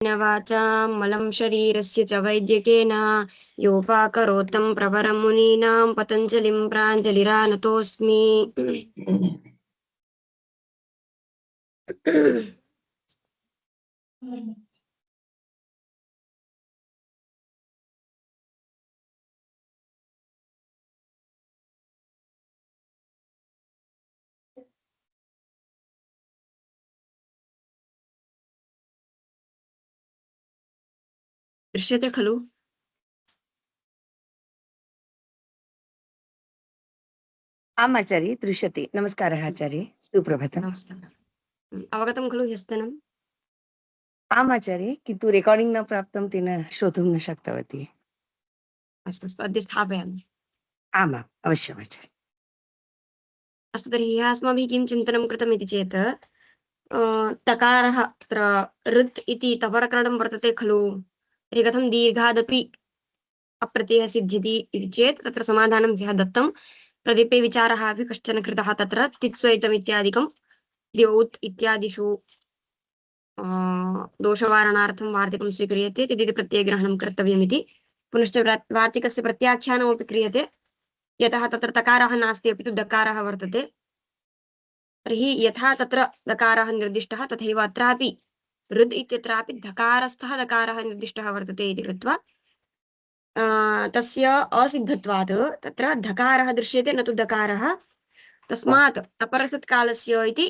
वाचां मलं शरीरस्य च वैद्यकेन योपाकरोत्तं प्रवरं मुनीनां पतञ्जलिं प्राञ्जलिरानतोऽस्मि। दृश्यते खलु? आम् आचार्य, दृश्यते। नमस्कारः आचार्य, सुप्रभातम्। नमस्कारः। अवगतं खलु ह्यस्तनम्? आम् आचार्य, किन्तु रेकार्डिङ्ग् न प्राप्तं, तेन श्रोतुं न शक्तवती। अस्तु अस्तु, अद्य स्थापयामि। आमाम्, अवश्यम् आचार्य। अस्तु, तर्हि ह्यः अस्माभिः किं चिन्तनं कृतमिति चेत् तकारः तत्र ऋत् इति तपरकरणं वर्तते खलु, तर्हि कथं दीर्घादपि अप्रत्ययः सिद्ध्यति इति चेत् तत्र समाधानं ह्यः दत्तं। प्रदीपे विचारः अपि कश्चन कृतः तत्र तित्स्वैतम् इत्यादिकं द्यौत् इत्यादिषु दोषवारणार्थं वार्तिकं स्वीक्रियते तदिति प्रत्ययग्रहणं कर्तव्यमिति। पुनश्च वार्तिकस्य प्रत्याख्यानमपि क्रियते, यतः तत्र तकारः नास्ति अपि तु दकारः वर्तते। तर्हि यथा तत्र दकारः निर्दिष्टः तथैव अत्रापि ऋद् इत्यत्रापि धकारस्थः दकारः निर्दिष्टः वर्तते इति कृत्वा तस्य असिद्धत्वात् तत्र धकारः दृश्यते न तु दकारः, तस्मात् अपरसत्कालस्य इति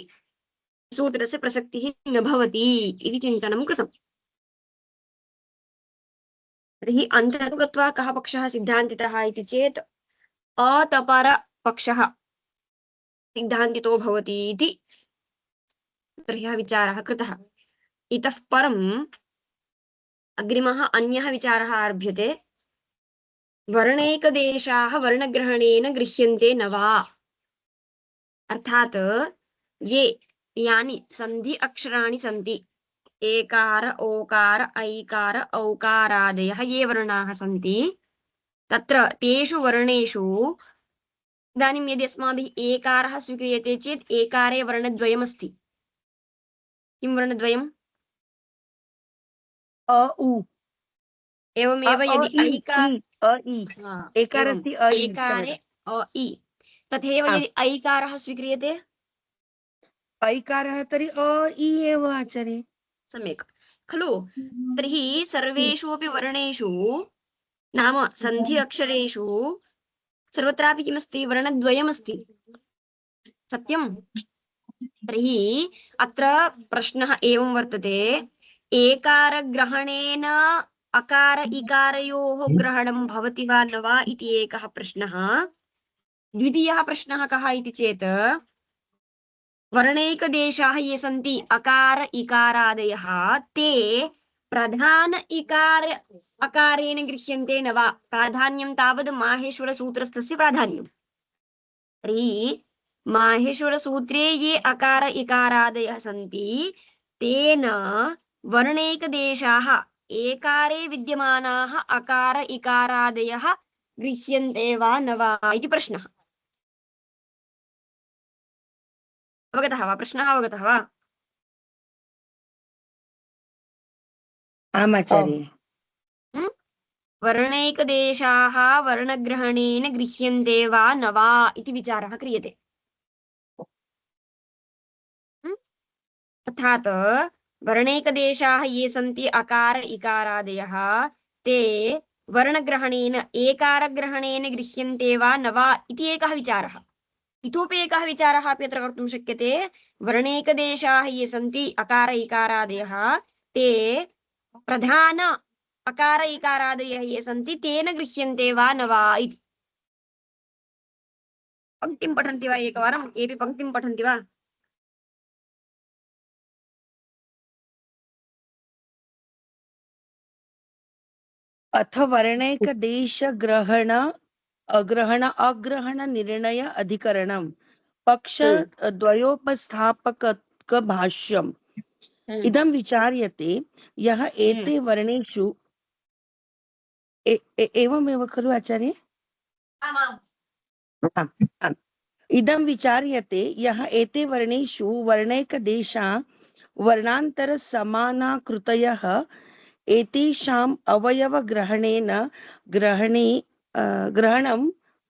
सूत्रस्य प्रसक्तिः न भवति इति चिन्तनं कृतम्। तर्हि अन्ततो गत्वा कः पक्षः सिद्धान्तितः इति चेत् अतपरपक्षः सिद्धान्तितो भवति इति तर्हि विचारः कृतः। इतः परम् अग्रिमः अन्यः विचारः आरभ्यते। वर्णैकदेशाः वर्णग्रहणेन गृह्यन्ते न वा? अर्थात् ये यानि सन्धि अक्षराणि सन्ति, एकार ओकार ऐकार औकारादयः ये वर्णाः सन्ति, तत्र तेषु वर्णेषु इदानीं यदि अस्माभिः एकारः स्वीक्रियते चेत् एकारे वर्णद्वयमस्ति। किं वर्णद्वयम्? अ उ एवमेव यदि ऐकार अ इ एवम् एकारस्य अ इ एकारे क्षम्यताम्। अ इ, तथैव यदि ऐकारः स्वीक्रियते, ऐकारः तर्हि अ इ एव आचार्य। सम्यक् खलु? तर्हि सर्वेषु अपि वर्णेषु नाम सन्धि अक्षरेषु सर्वत्रापि किमस्ति? वर्णद्वयमस्ति। सत्यम्? तर्हि अत्र प्रश्नः एवं वर्तते, एकारग्रहणेन अकार इकारयोः ग्रहणं भवति वा न वा इति एकः प्रश्नः। द्वितीयः प्रश्नः कः इति चेत् वर्णैकदेशाः ये सन्ति अकार इकारादयः ते प्रधान इकार अकारेण गृह्यन्ते न वा? प्राधान्यं तावद् माहेश्वरसूत्रस्थस्य प्राधान्यम्। तर्हि माहेश्वरसूत्रे ये अकार इकारादयः सन्ति तेन वर्णैकदेशाः एकारे विद्यमानाः अकार इकारादयः गृह्यन्ते वा न वा इति प्रश्नः। अवगतः वा? प्रश्नः अवगतः वा? आम् आचार्य। वर्णैकदेशाः वर्णग्रहणेन गृह्यन्ते वा न वा इति विचारः क्रियते। अर्थात् वर्णैकदेशाः ये सन्ति अकार इकारादयः ते वर्णग्रहणेन एकारग्रहणेन गृह्यन्ते वा न वा इति एकः विचारः। इतोपि एकः विचारः अपि अत्र कर्तुं शक्यते। वर्णैकदेशाः ये सन्ति अकार इकारादयः ते प्रधान अकार इकारादयः ये सन्ति तेन गृह्यन्ते वा न वा इति। पङ्क्तिं पठन्ति वा एकवारं? केऽपि पङ्क्तिं पठन्ति वा? अथ वर्णैकदेशग्रहण अग्रहण निर्णय अधिकरणं पक्ष द्वयोपस्थापक भाष्यम् इदं विचार्यते यः एते वर्णेषु एवमेव खलु आचार्य? इदं विचार्यते यः एते वर्णेषु वर्णैकदेशा वर्णान्तरसमानाकृतयः एतेषाम् अवयवग्रहणेन ग्रहणे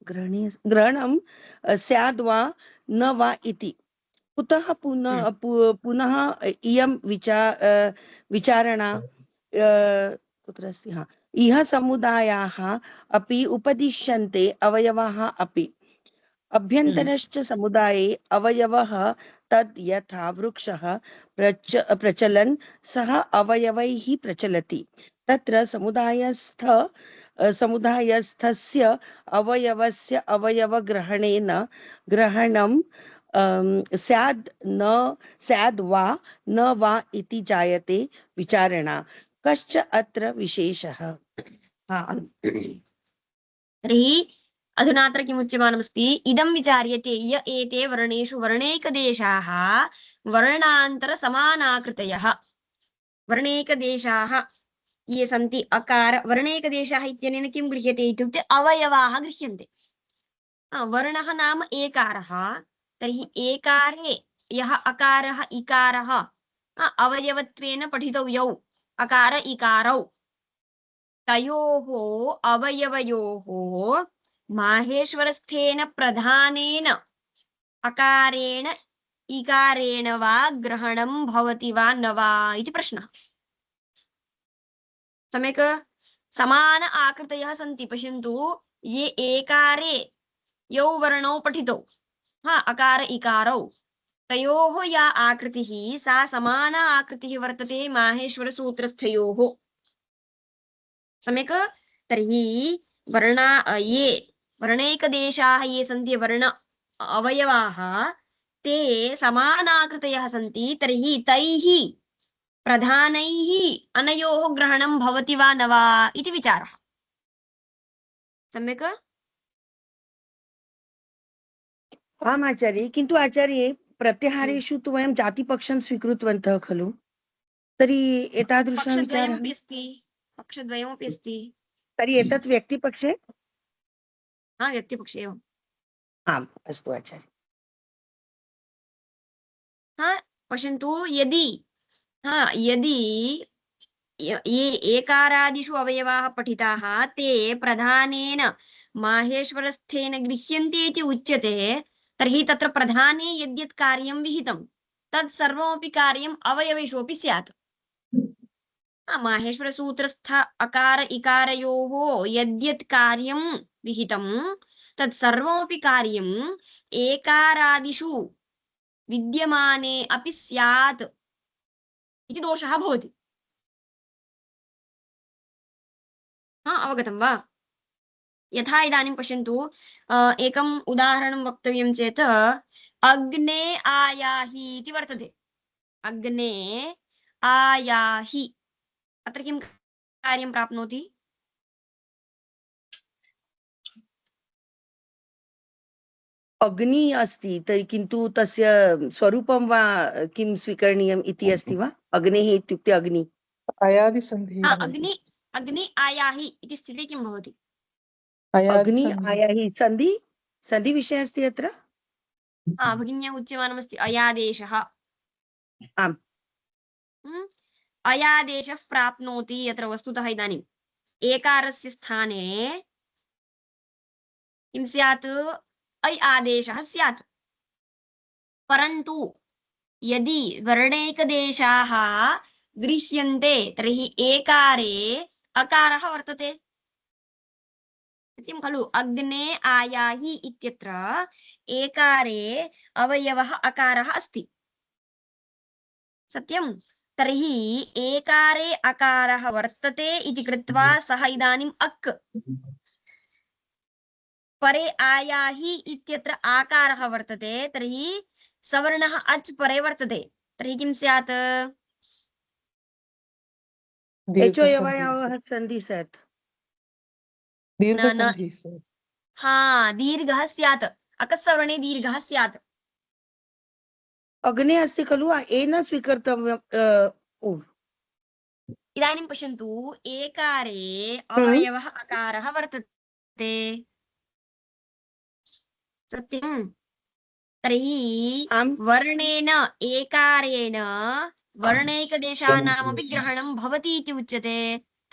ग्रहणं स्याद्वा न वा इति। कुतः पुनः इयं विचारणा कुत्र अस्ति? इह समुदायाः अपि उपदिश्यन्ते अवयवाः अपि। अभ्यन्तरश्च समुदाये अवयवः तद् यथा वृक्षः प्रचलन् सः अवयवैः प्रचलति। तत्र समुदायस्थस्य अवयवस्य अवयवग्रहणेन ग्रहणं स्याद् वा न वा इति जायते विचारणा। कश्च अत्र विशेषः? तर्हि अधुना अत्र किमुच्यमानमस्ति इदं विचार्यते य एते वर्णेषु वर्णैकदेशाः वर्णान्तरसमानाकृतयः वर्णैकदेशाः ये सन्ति अकार वर्णैकदेशाः इत्यनेन किं गृह्यते इत्युक्ते अवयवाः गृह्यन्ते वर्णः नाम एकारः तर्हि एकारे यः अकारः इकारः अवयवत्वेन पठितौ यौ अकार इकारौ तयोः अवयवयोः माहेश्वरस्थेन प्रधानेन अकारेण इकारेण वा ग्रहणं भवति वा न वा इति प्रश्नः सम्यक् समान आकृतयः सन्ति पश्यन्तु ये एकारे यौ वर्णौ पठितौ अकार इकारौ तयोः या आकृतिः सा समाना आकृतिः वर्तते माहेश्वरसूत्रस्थयोः सम्यक् तर्हि ये वर्णैकदेशाः ये सन्ति वर्ण अवयवाः ते समानाकृतयः सन्ति तर्हि तैः प्रधानैः अनयोः ग्रहणं भवति वा न वा इति विचारः सम्यक् आम् आचार्य किन्तु आचार्ये प्रत्याहारेषु तु वयं जातिपक्षं स्वीकृतवन्तः खलु तर्हि एतादृशः विचारः पक्षद्वयमपि अस्ति तर्हि एतत् व्यक्तिपक्षे व्यक्तिपक्षे एवम् आम् अस्तु आचार्य पश्यन्तु यदि ये एकारादिषु अवयवाः पठिताः ते प्रधानेन माहेश्वरस्थेन गृह्यन्ते इति उच्यते तर्हि तत्र प्रधाने यद्यत् कार्यं विहितं तत् सर्वमपि कार्यम् अवयवेषु अपि स्यात् माहेश्वरसूत्रस्थ अकार इकारयोः यद्यत् कार्यं विहितं तत् सर्वमपि कार्यम् एकारादिषु विद्यमाने अपि स्यात् इति दोषः भवति अवगतं वा यथा इदानीं पश्यन्तु एकम् उदाहरणं वक्तव्यं चेत् अग्ने आयाहि इति वर्तते अग्ने आयाहि अत्र किं कार्यं प्राप्नोति अग्नि अस्ति किन्तु तस्य स्वरूपं वा किं स्वीकरणीयम् इति अस्ति वा अग्निः इत्युक्ते अग्नि अयादिसन्धिः अग्नि आयाहि इति स्थितिः किं भवति अग्नि आयाहि सन्धि विषयः अस्ति अत्र भगिन्या उच्यमानमस्ति अयादेशः आम् अयादेशः प्राप्नोति यत्र वस्तुतः इदानीम् एकारस्य स्थाने किं स्यात् ऐ आदेशः स्यात् परन्तु यदि वर्णैकदेशाः गृह्यन्ते तर्हि एकारे अकारः वर्तते सत्यं खलु अग्ने आयाहि इत्यत्र एकारे अवयवः अकारः अस्ति सत्यं तर्हि एकारे अकारः वर्तते इति कृत्वा सः इदानीम् अक् परे आयाहि इत्यत्र आकारः वर्तते तर्हि सवर्णः अच् परे वर्तते तर्हि किं स्यात् सन्धि स्यात् दीर्घः स्यात् अकस्सवर्णे दीर्घः स्यात् अग्ने अस्ति खलु एन स्वीकर्तव्यम् इदानीं पश्यन्तु एकारे अवयवः अकारः वर्तते सत्यं तर्हि आम् वर्णेन एकारेण वर्णैकदेशानामपि ग्रहणं भवति इति उच्यते।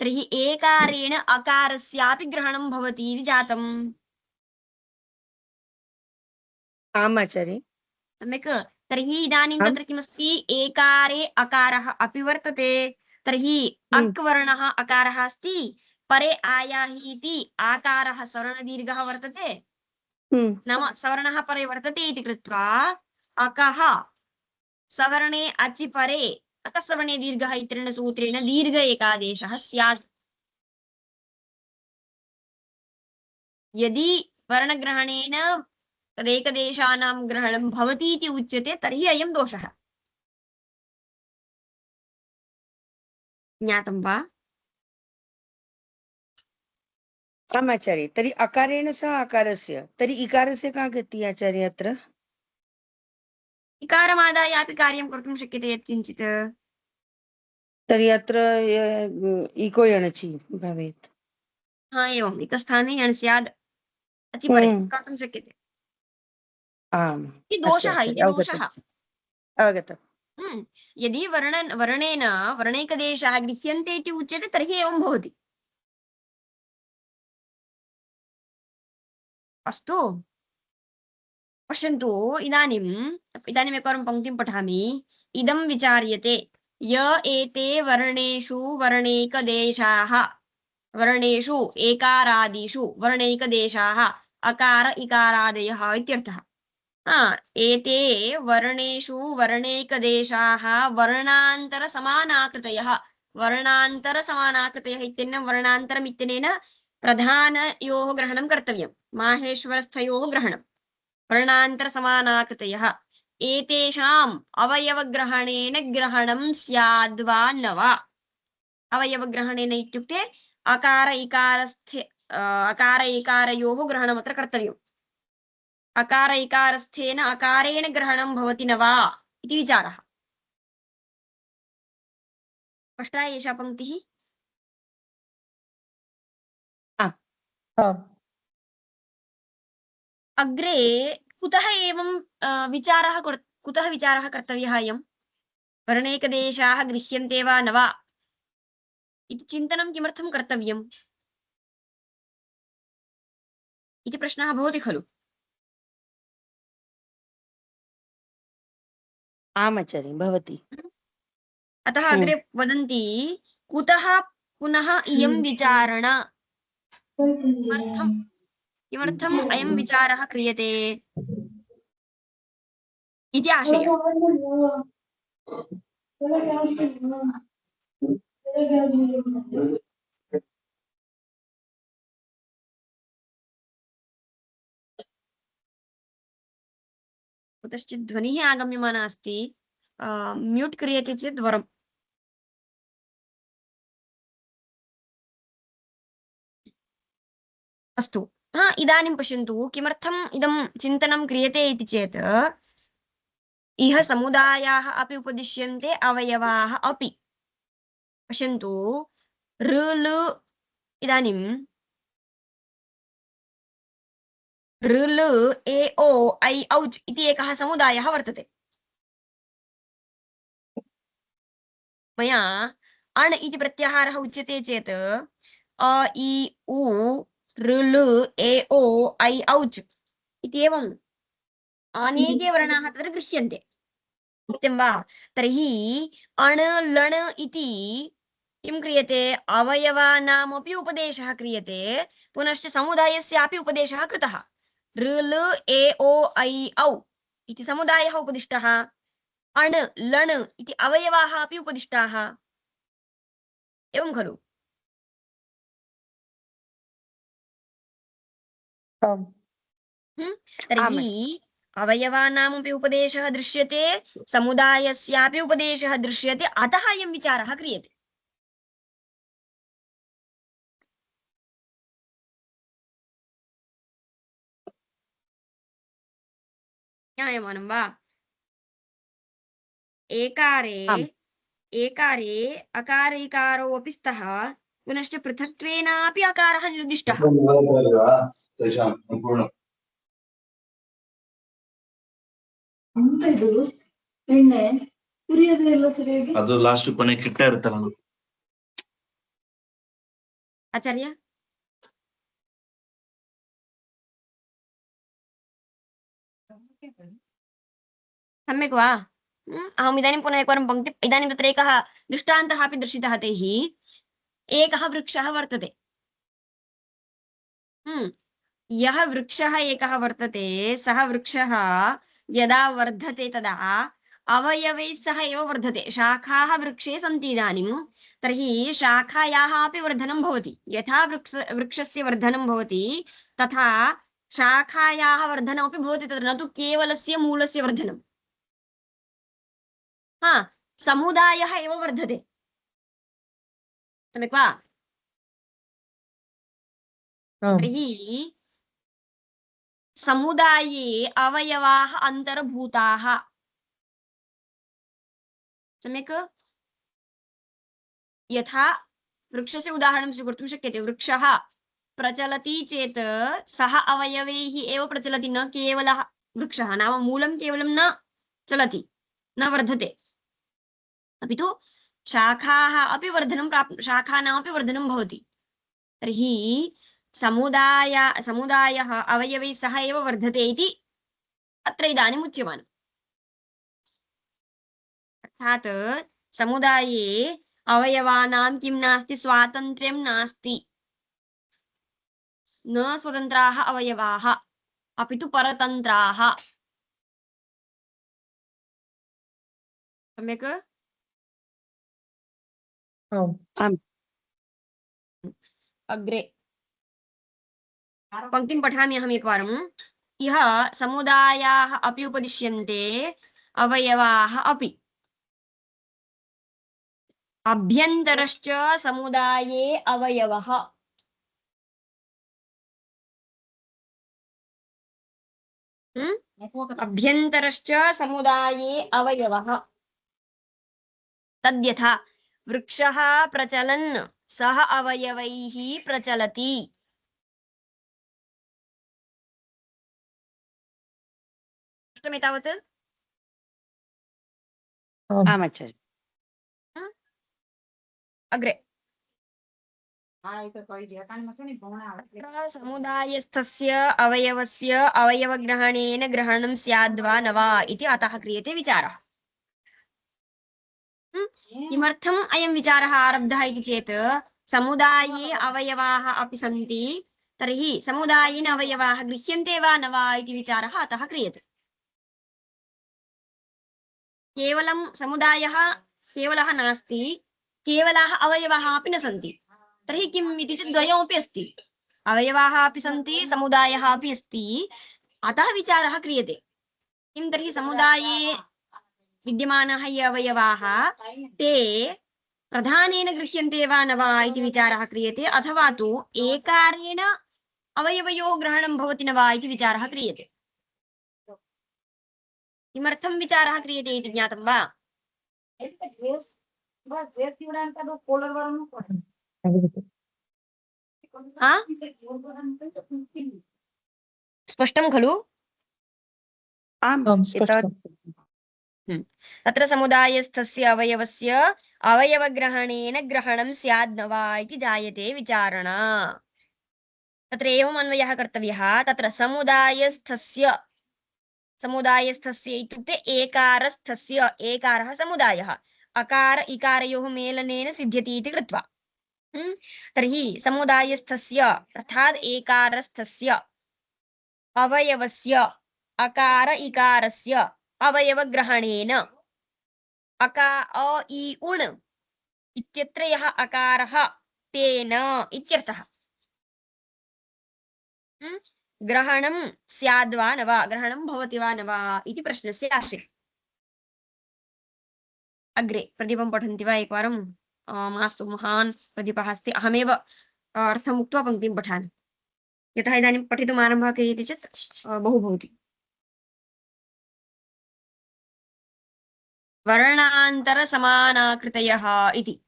तर्हि एकारेण अकारस्यापि ग्रहणं भवति इति जातम्। आम् आचार्य। सम्यक्। तर्हि इदानीं आम् तत्र किमस्ति, एकारे अकारः अपि वर्तते। तर्हि अक् वर्णः अकारः अस्ति, परे आयाहि इति आकारः सवर्णदीर्घः वर्तते, नाम सवर्णः परे वर्तते इति कृत्वा अकः सवर्णे अचि परे अकसवर्णे दीर्घः इत्यनेन सूत्रेण दीर्घ एकादेशः स्यात्। यदि वर्णग्रहणेन तदेकदेशानां ग्रहणं भवति इति उच्यते तर्हि अयं दोषः। ज्ञातं वा? आम् आचार्य। तर्हि अकारेण सह अकारस्य, तर्हि इकारस्य का गतिः आचार्य अत्र? इकारमादायापि कार्यं कर्तुं शक्यते यत्किञ्चित्। तर्हि अत्र इको यणचि भवेत्। हा, एवम् इतस्थाने यण् स्याद्, अचि परे कर्तुं शक्यते। आम् इति अस्तु दोषः, आचार्य, इति अवगतम् दोषः। अवगतम्। यदि वर्णेन वर्णैकदेशाः गृह्यन्ते इति उच्यते तर्हि एवं भवति। अस्तु, पश्यन्तु। इदानीम् एकवारं पङ्क्तिं पठामि। इदं विचार्यते य एते वर्णेषु वर्णैकदेशाः, वर्णेषु एकारादिषु वर्णैकदेशाः अकार इकारादयः इत्यर्थः। एते वर्णेषु वर्णैकदेशाः वर्णान्तरसमानाकृतयः। वर्णान्तरसमानाकृतयः इत्यनेन वर्णान्तरम् इत्यनेन प्रधानयोः ग्रहणं कर्तव्यं, माहेश्वरस्थयोः ग्रहणं। वर्णान्तरसमानाकृतयः एतेषाम् अवयवग्रहणेन ग्रहणं स्याद्वा न वा? अवयवग्रहणेन इत्युक्ते अकार इकारयोः ग्रहणमत्र कर्तव्यम्। अकार इकारस्थेन अकारेण ग्रहणं भवति न वा इति विचारः। स्पष्टा एषा पङ्क्तिः? आम् अग्रे कुतः एवं विचारः कर्तव्यः अयं? वर्णैकदेशाः गृह्यन्ते वा न वा इति चिन्तनं किमर्थं कर्तव्यम् इति प्रश्नः भवति खलु। आम् आचार्य, भवति। अतः अग्रे वदन्ति कुतः पुनः इयं विचारणा, किमर्थम् अयं विचारः क्रियते इति आशयः। कुतश्चित् ध्वनिः आगम्यमाना अस्ति, म्यूट् क्रियते चेत् वरम्। अस्तु, इदानीं पश्यन्तु किमर्थम् इदं चिन्तनं क्रियते इति चेत्, इह समुदायाः अपि उपदिश्यन्ते, अवयवाः अपि। पश्यन्तु, ऋ लृ, इदानीं ऋ लृ ए ओ ऐ औच् इति एकः समुदायः वर्तते। मया अण् इति प्रत्याहारः उच्यते चेत् अ इ उ ऋ लृ ए ओ ऐ औच् इत्येवम् अनेके वर्णाः तत्र गृह्यन्ते, सत्यं वा? तर्हि अण् लण् इति किं क्रियते? अवयवानामपि उपदेशः क्रियते, पुनश्च समुदायस्यापि उपदेशः कृतः। ऋ लृ ए ओ ऐ औ इति समुदायः उपदिष्टः, अण् लण् इति अवयवाः अपि उपदिष्टाः। एवं खलु? आम् तर्हि अवयवानामपि उपदेशः दृश्यते, समुदायस्यापि उपदेशः दृश्यते, अतः अयं विचारः क्रियते। ज्ञायमानं वा? आम् एकारे अकारैकारो अपि स्तः, पुनश्च पृथक्त्वेनापि अकारः निर्दिष्टः। ಎಂತ ಇದು ಎಣ್ಣೆ ಉರಿಯೋದೇ ಇಲ್ಲ ಸರಿಯಾಗಿ ಅದು ಲಾಸ್ಟ್ ಕೊನೆ ಕಿಟ್ಟ ಇರುತ್ತಲ್ಲ ಅದು. आचार्य सम्यक् वा? अहम् इदानीं पुनः एकवारं पङ्क्ति इदानीं तत्र एकः दृष्टान्तः अपि दर्शितः तैः। एकः वृक्षः वर्तते। यः वृक्षः एकः वर्तते सः वृक्षः यदा वर्धते तदा अवयवैः सह एव वर्धते। शाखाः वृक्षे सन्ति इदानीं, तर्हि शाखायाः अपि वर्धनं भवति। यथा वृक्षस्य वर्धनं भवति तथा शाखायाः वर्धनमपि भवति। तत्र न तु केवलस्य मूलस्य वर्धनं। समुदायः एव वर्धते। सम्यक् वा? तर्हि समुदाये अवयवाः अन्तर्भूताः। सम्यक्? यथा वृक्षस्य उदाहरणं स्वीकर्तुं शक्यते। वृक्षः प्रचलति चेत् सः अवयवैः एव प्रचलति, न केवलः वृक्षः। नाम मूलं केवलं न चलति, न वर्धते, अपि तु शाखाः अपि शाखानामपि वर्धनं भवति। तर्हि समुदायः अवयवैः सह एव वर्धते इति अत्र इदानीम् उच्यमानम्। अर्थात् समुदाये अवयवानां किं नास्ति? स्वातन्त्र्यं नास्ति। न स्वतन्त्राः अवयवाः, अपि तु परतन्त्राः। सम्यक्? अग्रे पङ्क्तिं पठामि अहम् एकवारम्। इह समुदायाः अपि उपदिश्यन्ते अवयवाः अपि। अभ्यन्तरश्च समुदाये अवयवः। अभ्यन्तरश्च समुदाये अवयवः। तद्यथा वृक्षः प्रचलन् सह अवयवैः प्रचलति। स्पष्टमेतावत्? आमाचार्य। अग्रे समुदायस्थस्य अवयवस्य अवयवग्रहणेन ग्रहणं स्याद्वा न वा इति अतः क्रियते विचारः। किमर्थम् अयं विचारः आरब्धः इति चेत् समुदाये अवयवाः अपि सन्ति, तर्हि समुदायेन अवयवाः गृह्यन्ते वा न वा इति विचारः अतः क्रियते। केवलं समुदायः केवलः नास्ति, केवलाः अवयवाः अपि न सन्ति। तर्हि किम् इति चेत् द्वयमपि अस्ति। अवयवाः अपि सन्ति, समुदायः अपि अस्ति। अतः विचारः क्रियते। किं तर्हि समुदाये विद्यमानाः ये अवयवाः ते प्रधानेन गृह्यन्ते वा न वा इति विचारः क्रियते, अथवा तु एकारेण अवयवयोः ग्रहणं भवति न वा इति विचारः क्रियते। किमर्थं विचारः क्रियते इति ज्ञातं वा? स्पष्टं खलु? आम्, तत्र समुदायस्थस्य अवयवस्य अवयवग्रहणेन ग्रहणं स्याद् न वा इति जायते विचारणा। तत्र एवम् अन्वयः कर्तव्यः। तत्र समुदायस्थस्य इत्युक्ते एकारस्थस्य, एकारः समुदायः, अकार इकारयोः मेलनेन सिद्ध्यति इति कृत्वा। तर्हि समुदायस्थस्य अर्थात् एकारस्थस्य अवयवस्य अकार इकारस्य अवयवग्रहणेन अ इ उण् इत्यत्र यः अकारः तेन इत्यर्थः। ग्रहणं स्याद् वा न वा, ग्रहणं भवति वा न वा इति प्रश्नस्य आसीत्। अग्रे प्रदीपं पठन्ति वा एकवारं? मास्तु, महान् प्रदीपः अस्ति। अहमेव अर्थम् उक्त्वा पङ्क्तिं पठामि, यतः इदानीं पठितुम् आरम्भः क्रियते चेत् बहु भवति। वर्णान्तरसमानाकृतयः इति।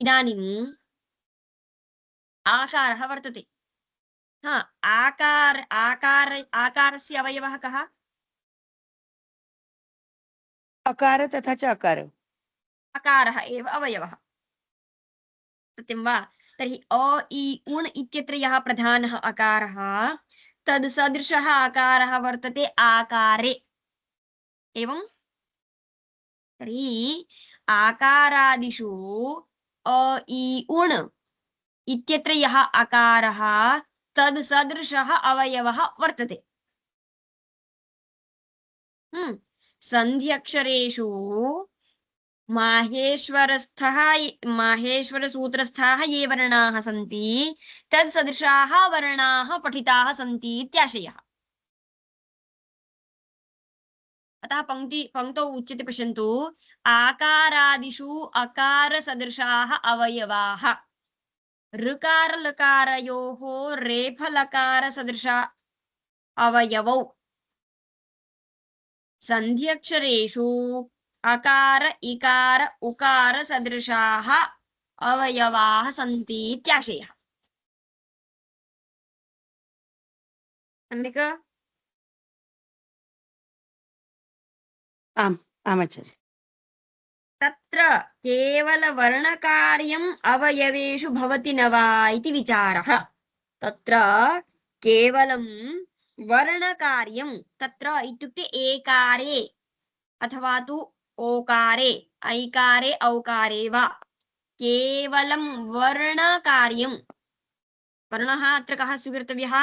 इदानीम् आकारः वर्तते। हाँ, आकारस्य अवयवः कः? अकार तथा च अकार। अकारः एव अवयवः, सत्यं वा? तर्हि अ इ उण् इत्यत्र यः प्रधानः अकारः तद् सदृशः आकारः वर्तते आकारे। एवं तर्हि आकारादिषु अ इ उण् इत्यत्र यः अकारः तद् सदृशः अवयवः वर्तते। सन्ध्यक्षरेषु माहेश्वरसूत्रस्थाः ये वर्णाः सन्ति तत्सदृशाः वर्णाः पठिताः सन्ति इत्याशयः। अतः पंक्तौ उच्यते, पश्यन्तु, आकारादिषु अकारसदृशाः अवयवाः ऋकार लकारयोः रेफलकारसदृशा अवयवौ सन्ध्यक्षरेषु अकार इकार उकार सदृशाः अवयवाः सन्ति इत्याशयः। सम्यक्? आम् आचार्य। तत्र केवलवर्णकार्यम् अवयवेषु भवति न वा इति विचारः। तत्र केवलं वर्णकार्यं, तत्र इत्युक्ते एकारे अथवा तु ओकारे ऐकारे औकारे वा केवलं वर्णकार्यं, वर्णः अत्र कः स्वीकर्तव्यः?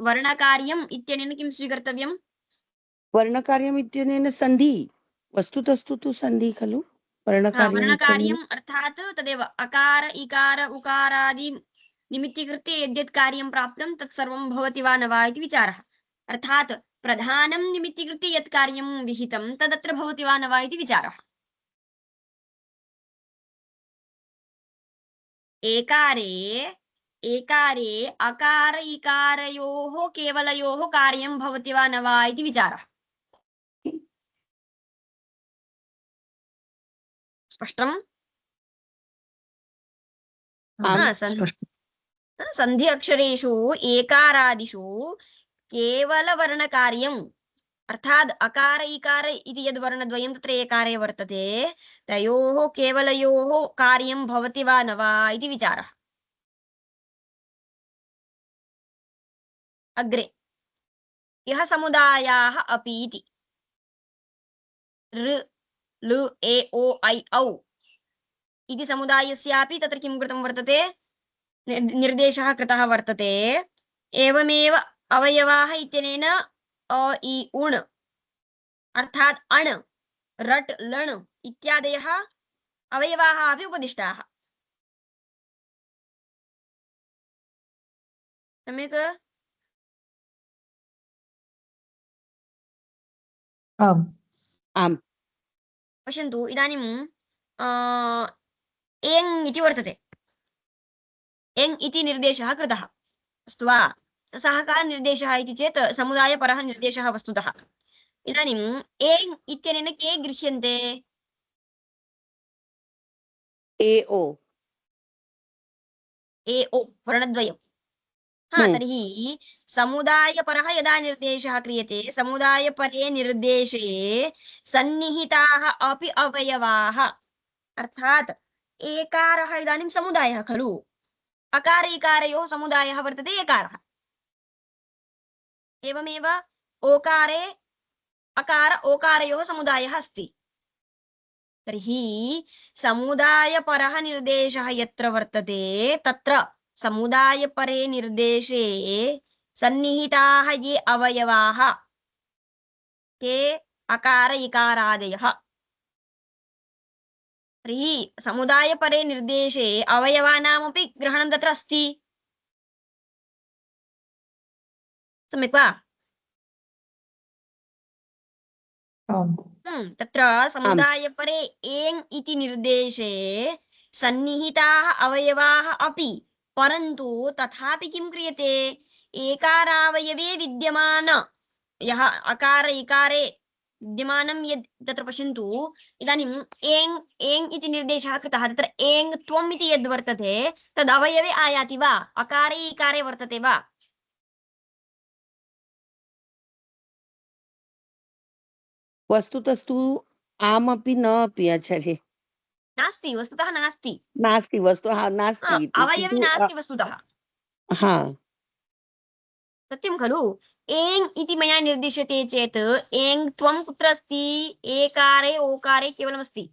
वर्णकार्यम् इत्यनेन किं स्वीकर्तव्यम्? वर्णकार्यम् इत्यनेन सन्धि, वस्तुतस्तु तु सन्धि खलु वर्णकार्यम् इत्यनेन। वर्णकार्यम् अर्थात् तदेव अकार इकार उकारादि निमित्तीकृत्य यद्यत् कार्यं प्राप्तं तत्सर्वं भवति वा न वा इति विचारः। अर्थात् प्रधानं निमित्तीकृत्य यत् कार्यं विहितं तदत्र भवति वा न वा इति विचारः। एकारे अकार इकारयोः केवलयोः कार्यं भवति वा न वा इति विचारः। स्पष्टम्? सन्धि अक्षरेषु एकारादिषु केवलवर्णकार्यम् अर्थात् अकार इकार इति यद् वर्णद्वयं तत्र एकारे वर्तते तयोः केवलयोः कार्यं भवति वा न वा इति विचारः। अग्रे यः समुदायाः अपि इति ऋ लृ ए ओ ऐ औ इति समुदायस्यापि तत्र किं कृतं वर्तते? निर्देशः कृतः वर्तते। एवमेव अवयवाः इत्यनेन अ इ उण् अर्थात् अण् रट् लण् इत्यादयः अवयवाः अपि उपदिष्टाः। सम्यक्? आम् आम् पश्यन्तु, इदानीं एङ् इति वर्तते। एङ् इति निर्देशः कृतः, अस्तु वा? सः कः निर्देशः इति चेत् समुदायपरः निर्देशः वस्तुतः। इदानीम् एङ् इत्यनेन के गृह्यन्ते? ए ओ वर्णद्वयम्। तर्हि समुदायपरः यदा निर्देशः क्रियते समुदायपरे निर्देशे सन्निहिताः अपि अवयवाः अर्थात् एकारः इदानीं समुदायः खलु, अकार इकारयोः समुदायः वर्तते एकारः। एवमेव ओकारे अकार ओकारयोः समुदायः अस्ति। तर्हि समुदायपरः निर्देशः यत्र वर्तते तत्र समुदायपरे निर्देशे सन्निहिताः ये अवयवाः ते अकार इकारादयः। तर्हि समुदायपरे निर्देशे अवयवानामपि ग्रहणं तत्र अस्ति। सम्यक् वा? तत्र समुदायपरे एङ् इति निर्देशे सन्निहिताः अवयवाः अपि, परन्तु तथापि किं क्रियते? एकारावयवे विद्यमान यः अकार इकारे विद्यमानं यद् तत्र पश्यन्तु इदानीम् एङ् एङ् इति निर्देशः कृतः तत्र एङ् त्वम् इति यद् वर्तते तद् अवयवे आयाति वा अकारे इकारे वर्तते वा वस्तुतस्तु आमपि न अपि आचार्य नास्ति वस्तुतः नास्ति नास्ति वस्तु हा नास्ति इति अवयवे किन्तु नास्ति वस्तुतः हा सत्यं खलु एङ् इति मया निर्दिश्यते चेत् एङ् त्वं कुत्र अस्ति एकारे ओकारे केवलमस्ति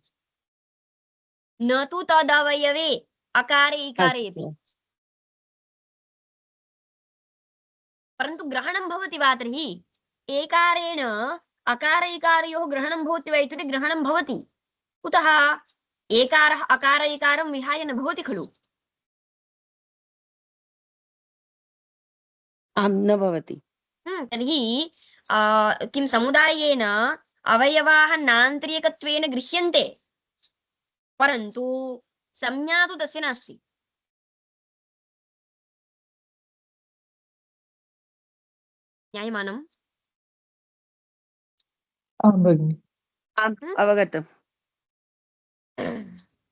न तु तदवयवे अकारे इकारे अपि अस्तु परन्तु ग्रहणं भवति वा तर्हि एकारेण अकार इकारयोः ग्रहणं भवति वा इत्युक्ते ग्रहणं भवति कुतः एकारः अकार इकारं विहाय न भवति खलु आं न भवति तर्हि किं समुदायेन अवयवाः नान्तरिकत्वेन गृह्यन्ते परन्तु संज्ञा तु तस्य नास्ति न्यायमानम् आं भगिनि आम् अवगतम्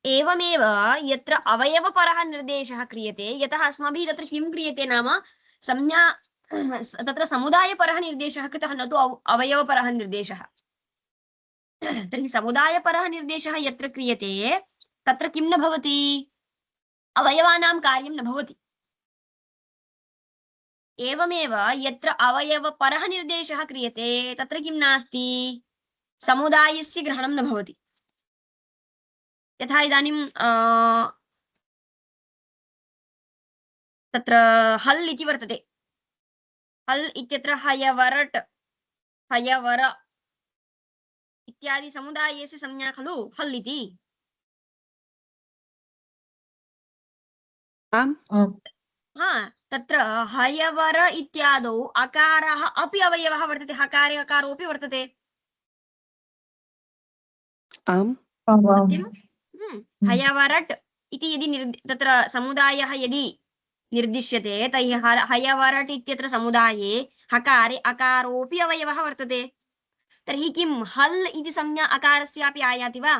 एवमेव यत्र अवयवपरः निर्देशः क्रियते यतः अस्माभिः तत्र किं क्रियते नाम संज्ञा तत्र समुदायपरः निर्देशः कृतः न तु अवयवपरः निर्देशः तर्हि समुदायपरः निर्देशः यत्र क्रियते तत्र किं न भवति अवयवानां कार्यं न भवति एवमेव यत्र अवयवपरः निर्देशः क्रियते तत्र किं नास्ति समुदायस्य ग्रहणं न भवति यथा इदानीं तत्र हल् इति वर्तते हल् इत्यत्र हयवरट् हयवर इत्यादि समुदायस्य संज्ञा खलु हल् इति आम् आम् हा तत्र हयवर इत्यादौ अकारः अपि अवयवः वर्तते हकारे अकारोऽपि वर्तते आम् आम् आम् सत्यं हयवरट् इति यदि तत्र समुदायः यदि निर्दिश्यते तर्हि हयवरट् इत्यत्र समुदाये हकारे अकारोऽपि अवयवः वर्तते तर्हि किं हल् इति संज्ञा अकारस्यापि आयाति वा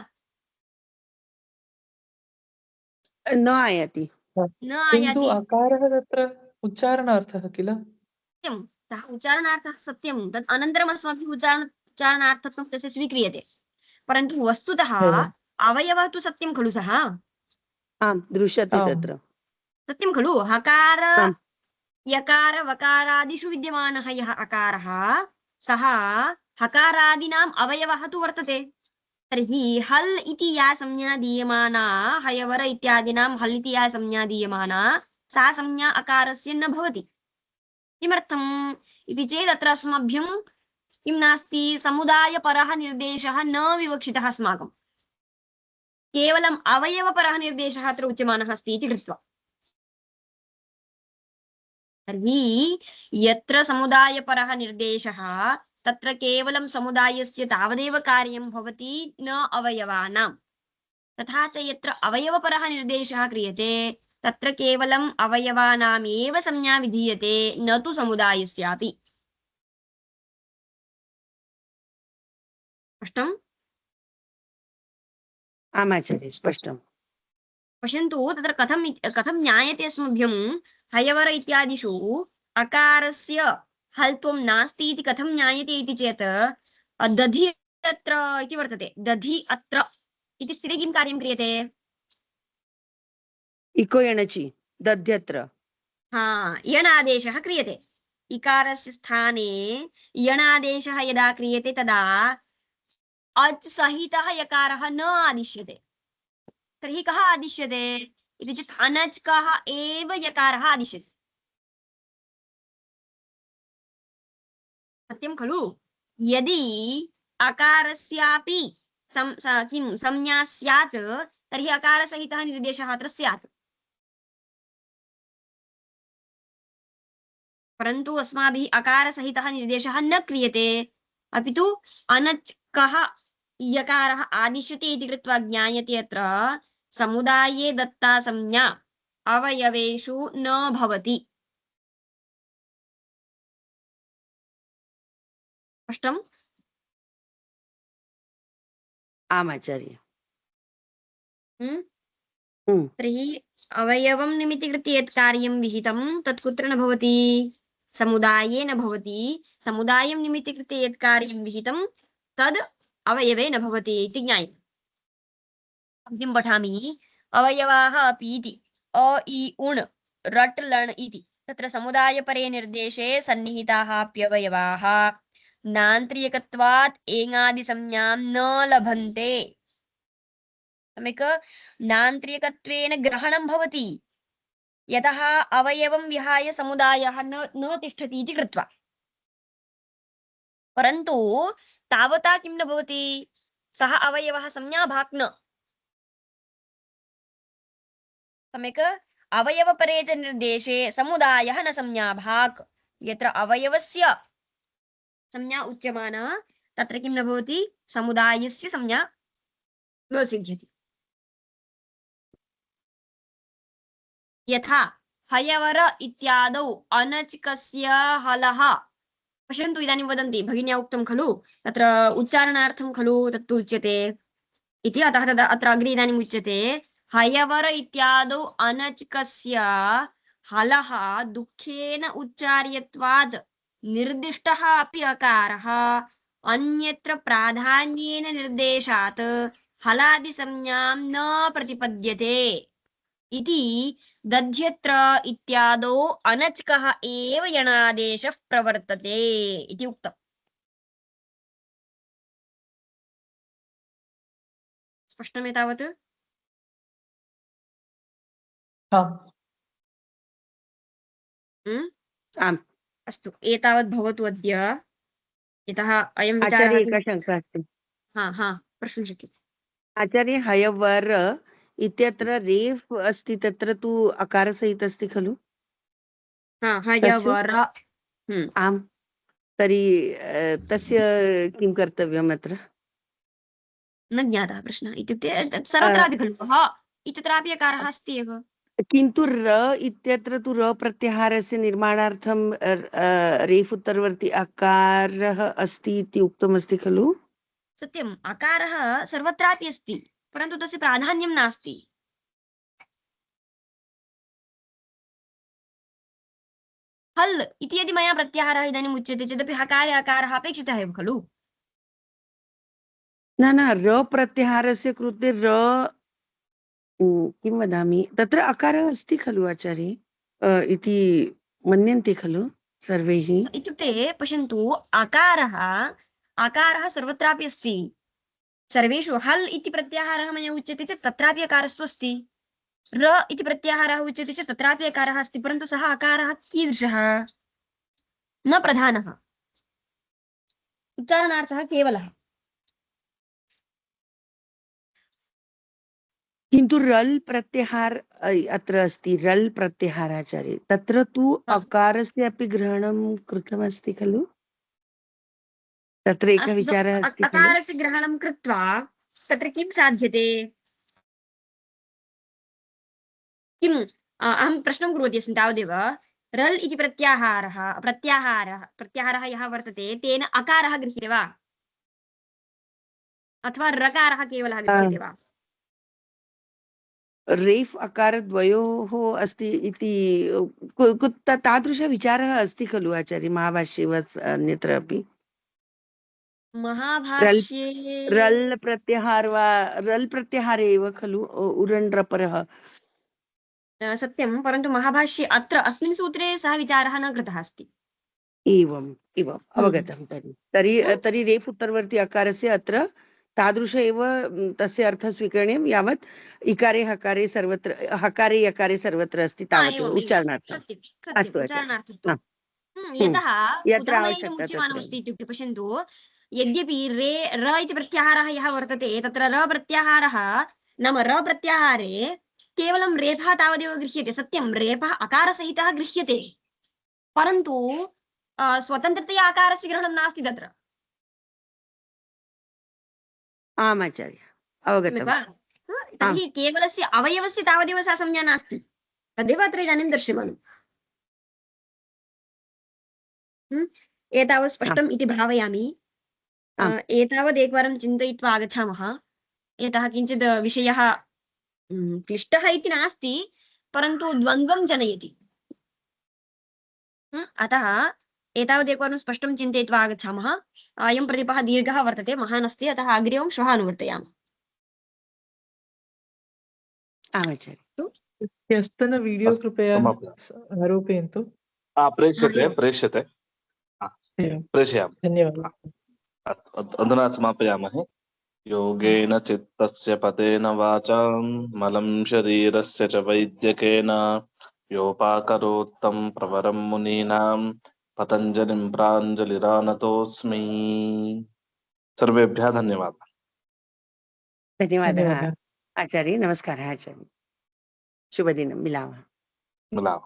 न आयाति न किन्तु आयाति अकारः तत्र उच्चारणार्थः किल सत्यं सः उच्चारणार्थः सत्यं तत् अनन्तरम् अस्माभिः उच्चारणार्थत्वं तस्य स्वीक्रियते परन्तु वस्तुतः एवम् अवयवः तु सत्यं खलु सः आम् दृश्यते आम् तत्र सत्यं खलु हकार आम् यकार वकारादिषु विद्यमानः यः अकारः सः हकारादीनाम् अवयवः तु वर्तते तर्हि हल् इति या संज्ञा दीयमाना हयवर इत्यादीनां हल् इति या संज्ञा दीयमाना सा संज्ञा अकारस्य न भवति किमर्थम् इति चेत् अत्र अस्मभ्यं किं नास्ति समुदायपरः निर्देशः न विवक्षितः अस्माकं केवलम् अवयवपरः निर्देशः अत्र उच्यमानः अस्ति इति कृत्वा तर्हि यत्र समुदायपरः निर्देशः तत्र केवलं समुदायस्य तावदेव कार्यं भवति न अवयवानां तथा च यत्र अवयवपरः निर्देशः क्रियते तत्र केवलम् अवयवानामेव संज्ञा विधीयते न तु समुदायस्यापि स्पष्टम् आम् आचार्य स्पष्टम् पश्यन्तु तत्र कथं ज्ञायते अस्मभ्यं हयवर इत्यादिषु अकारस्य हल्त्वं नास्ति इति कथं ज्ञायते इति चेत् दधि अत्र इति वर्तते दधि अत्र इति स्थिते किं कार्यं क्रियते इको एणचि दध्यत्र हा यणादेशः क्रियते इकारस्य स्थाने यणादेशः यदा क्रियते तदा अच् सहितः यकारः न आदिश्यते तर्हि कः आदिश्यते इति चेत् अनच्कः एव यकारः आदिश्यते सत्यं खलु यदि अकारस्यापि किं संज्ञा स्यात् तर्हि अकारसहितः निर्देशः अत्र स्यात् परन्तु अस्माभिः अकारसहितः निर्देशः न क्रियते अपि तु अनच्कः यकारः आदिश्यते इति कृत्वा ज्ञायते अत्र समुदाये दत्ता संज्ञा अवयवेषु न भवति स्पष्टम् आम् आचार्य। तर्हि अवयवं निमित्तीकृत्य यत् कार्यं विहितं तत् कुत्र न भवति, समुदाये न भवति। समुदायं निमित्तीकृत्य यत् कार्यं विहितं तद् अवयवे न भवति इति ज्ञायते। किं पठामि, अवयवाः अपि इति अ इ उण् रट् लण् इति तत्र समुदायपरे निर्देशे सन्निहिताः अप्यवयवाः नान्त्रियकत्वात् एङादिसंज्ञां न लभन्ते। सम्यक्, नान्त्रियकत्वेन ग्रहणं भवति यतः अवयवं विहाय समुदायः न तिष्ठति इति कृत्वा। परन्तु तावता किं न भवति, सः अवयवः संज्ञाभाक् न। सम्यक्, अवयवपरे च निर्देशे समुदायः न संज्ञाभाक्। यत्र अवयवस्य संज्ञा उच्यमाना तत्र किं न भवति, समुदायस्य संज्ञा न सिद्ध्यति। यथा हयवर इत्यादौ अनचिकस्य हलः। पश्यन्तु, इदानीं वदन्ति भगिन्या उक्तं खलु तत्र उच्चारणार्थं खलु तत्तु उच्यते इति, अतः तदा अत्र अग्रे इदानीम् उच्यते हयवर इत्यादौ अनचिकस्य हलः दुःखेन उच्चार्यत्वात् निर्दिष्टः अपि अकारः अन्यत्र प्राधान्येन निर्देशात् हलादिसंज्ञां न प्रतिपद्यते इति दध्यत्र इत्यादौ अनच्कः एव यणादेशः प्रवर्तते इति उक्तम्। स्पष्टम् एतावत्? आम्। आम् अस्तु, एतावत् भवतु अद्य। यतः अयं विचारः आचार्य, एका शङ्का अस्ति। प्रष्टुं शक्यते। आचार्य, हयवर इत्यत्र रेफ् अस्ति, तत्र तु अकारसहित अस्ति खलु तस्य? हयवर। आम्, तर्हि तस्य किं कर्तव्यम् अत्र? न ज्ञातः प्रश्नः। इत्युक्ते तत् सर्वत्रापि खलु ह इत्यत्रापि अकारः अस्ति एव। किन्तु र इत्यत्र तु र प्रत्याहारस्य निर्माणार्थं रेफ् उत्तरवर्ती अकारः अस्ति इति उक्तमस्ति खलु? सत्यम्, अकारः सर्वत्रापि अस्ति, परन्तु तस्य प्राधान्यं नास्ति। हल् इति यदि मया प्रत्याहारः इदानीम् उच्यते चेदपि हकारे अकारः अपेक्षितः एव खलु। न न, र प्रत्याहारस्य कृते र किं वदामि, तत्र अकारः अस्ति खलु आचार्य इति मन्यन्ते खलु सर्वैः? इत्युक्ते पश्यन्तु, अकारः सर्वत्रापि अस्ति। सर्वेषु हल् इति प्रत्याहारः मया उच्यते चेत् तत्रापि अकारस्तु अस्ति। र इति प्रत्याहारः उच्यते चेत् तत्रापि अकारः अस्ति, परन्तु सः अकारः कीदृशः, न प्रधानः, उच्चारणार्थः केवलः। किन्तु रल् प्रत्याहार अत्र अस्ति, रल् प्रत्याहाराचार्य, तत्र तु अकारस्य अपि ग्रहणं कृतमस्ति खलु? तत्र एकः विचारः अस्ति खलु? अकारस्य ग्रहणं कृत्वा तत्र किं साध्यते? किम् अहं प्रश्नं कुर्वती अस्मि तावदेव। रल् इति प्रत्याहारः यः वर्तते तेन अकारः गृह्यते वा अथवा रकारः केवलः गृह्यते वा? रेफ् अकारद्वयोः अस्ति इति तादृशविचारः अस्ति खलु आचार्य महाभाष्ये वा अन्यत्र अपि? महाभाष्ये रल् प्रत्याहार वा, रल् प्रत्याहारे एव खलु उरण् रपरः। सत्यं, परन्तु महाभाष्ये अत्र अस्मिन् सूत्रे सः विचारः न कृतः अस्ति। एवम् एवम् अवगतं। तर्हि रेफ् उत्तरवर्ती अकारस्य अत्र तादृश एव तस्य अर्थः स्वीकरणीयं यावत् इकारे हकारे सर्वत्र, हकारे यकारे सर्वत्र अस्ति तावदेव उच्चारणार्थम्। अस्तु आचार्य। यतः यत्र कुतः मया इदम् आवश्यकता उच्यमानमस्ति इत्युक्ते पश्यन्तु, यद्यपि र इति प्रत्याहारः यः वर्तते तत्र र प्रत्याहारः नाम र प्रत्याहारे केवलं रेफः तावदेव गृह्यते। सत्यं, रेफः अकारसहितः गृह्यते, परन्तु स्वतन्त्रतया आकारस्य ग्रहणं नास्ति तत्र। आम् आचार्य, अवगतं। तर्हि केवलस्य अवयवस्य तावदेव सा संज्ञा नास्ति, तदेव अत्र इदानीं दर्श्यमानम्। एतावत् स्पष्टम् इति भावयामि। एतावत् एकवारं चिन्तयित्वा आगच्छामः। यतः किञ्चित् विषयः क्लिष्टः इति नास्ति, परन्तु द्वन्द्वं जनयति। अतः एतावदेकवारं स्पष्टं चिन्तयित्वा आगच्छामः। अयं प्रदीपः दीर्घः वर्तते, महान् अस्ति, अतः अग्रिमं श्वः अनुवर्तयामः। आचार्य। ह्यस्तन वीडियो अस्तु, कृपया समापयामः। आरोपयन्तु। प्रेष्यते एवं। प्रेष्यते एवं, प्रेषयामि। धन्यवादः। अधुना समापयामहे। योगेन चित्तस्य पतेन वाचां मलं शरीरस्य च वैद्यकेन योपाकरोत्तं प्रवरं मुनीनां पतञ्जलिं प्राञ्जलिरानतोऽस्मि। सर्वेभ्यः धन्यवादः। धन्यवादः धन्यवादः। आचार्य। नमस्कारः आचार्य। शुभदिनं, मिलामः। मिलामः।